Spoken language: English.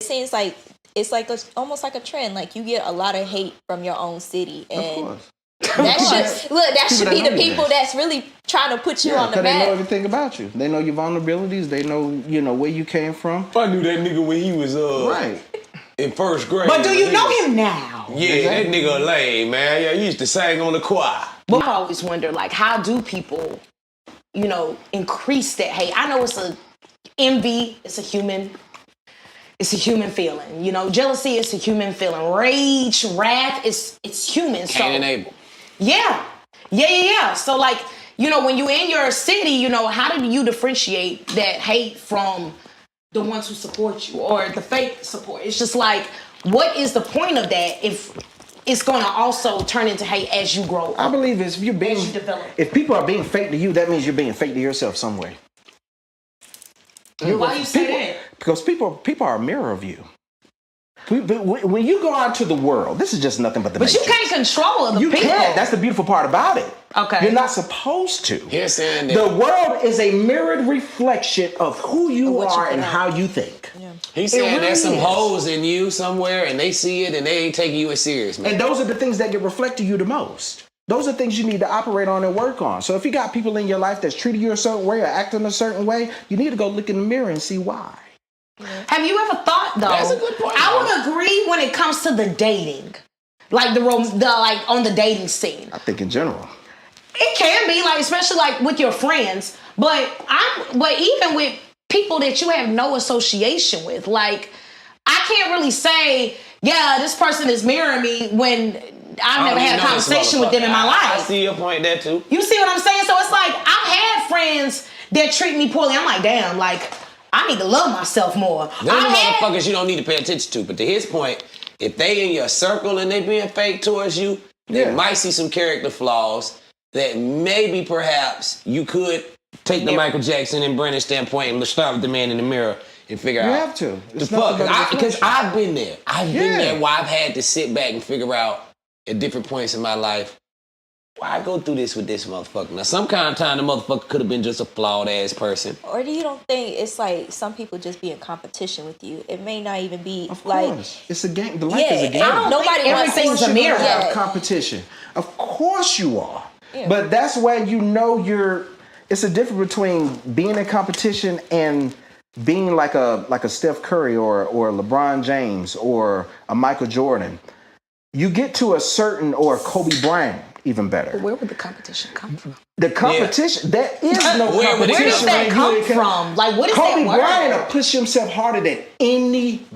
seems like it's like almost like a trend. Like you get a lot of hate from your own city, and that should be the people that's really trying to put you on the map. They know everything about you. They know your vulnerabilities. They know where you came from. I knew that nigga when he was right in first grade. But do you know him now? Yeah, exactly. That nigga lame, man. Yeah, he used to sing on the choir. But I always wonder, like, how do people, increase that hate? I know it's envy. It's a human feeling. Jealousy is a human feeling. Rage, wrath, it's human. Cain and Abel. Yeah. So, like, when you're in your city, how do you differentiate that hate from the ones who support you or the fake support? It's just like, what is the point of that if it's going to also turn into hate as you grow up? I believe if people are being fake to you, that means you're being fake to yourself some way. Why do you say that? Because people are a mirror of you. When you go out to the world, this is just nothing but the But Matrix. you can't control other people. You can't. That's the beautiful part about it. Okay. You're not supposed to. He's saying that the world is a mirrored reflection of who you are and how you think. Yeah. He's saying really there's some is. holes in you somewhere, and they see it, and they ain't taking you as serious, man. And those are the things that get reflected to you the most. Those are things you need to operate on and work on. So if you got people in your life that's treating you a certain way or acting a certain way, you need to go look in the mirror and see why. Have you ever thought, though? That's a good point. I would agree when it comes to the dating, like like on the dating scene. I think in general. It can be like, especially like with your friends, but even with people that you have no association with, like I can't really say, yeah, this person is mirroring me when I've never had a conversation with them in my life. I see your point there too. You see what I'm saying? So it's like I've had friends that treat me poorly. I'm like, damn, like I need to love myself more. Those motherfuckers you don't need to pay attention to. But to his point, if they in your circle and they being fake towards you, they might see some character flaws that maybe perhaps you could take the Michael Jackson and Brennan standpoint and start with the man in the mirror and figure out. You have to. The fuck. Because I've been there. I've been there where I've had to sit back and figure out at different points in my life, why I go through this with this motherfucker? Now, some kind of time the motherfucker could have been just a flawed ass person. Or do you don't think it's like some people just be in competition with you? It may not even be Of like course. It's a game. The life is a game. Nobody wants everything's a mirror. Have competition. Of course you are. Yeah. But that's where it's a difference between being in competition and being like a Steph Curry or a LeBron James or a Michael Jordan. You get to a certain, or Kobe Bryant, even better. But where would the competition come from? The competition, there is no competition. Where does that come from? Like, what is Kobe that word? Bryant will push himself harder than anybody.